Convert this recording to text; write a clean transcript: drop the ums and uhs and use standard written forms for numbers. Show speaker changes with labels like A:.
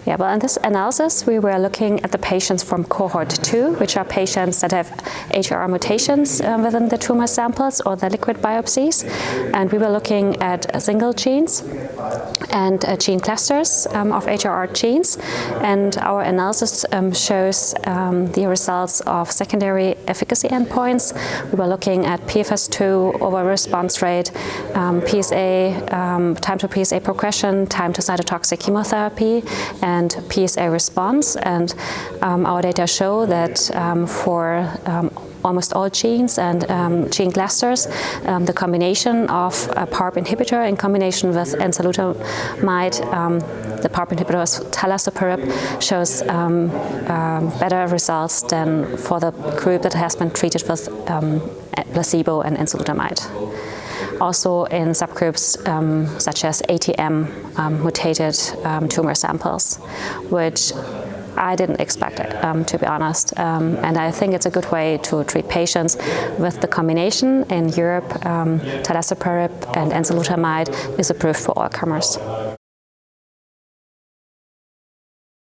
A: Yeah, well, in this analysis, we were looking at the patients from cohort 2, which are patients that have HRR mutations within the tumor samples or the liquid biopsies. And we were looking at single genes and gene clusters of HRR genes. And our analysis shows the results of secondary efficacy endpoints. We were looking at PFS2, overall response rate, PSA, time to PSA progression, time to cytotoxic chemotherapy, and PSA response. And our data show that for almost all genes and gene clusters, the combination of a PARP inhibitor in combination with enzalutamide, the PARP inhibitor Talazoparib, shows better results than for the group that has been treated with placebo and enzalutamide. Also in subgroups such as ATM mutated tumor samples, which I didn't expect it, to be honest. And I think it's a good way to treat patients with the combination. In Europe, Talazoparib and enzalutamide is approved for all comers.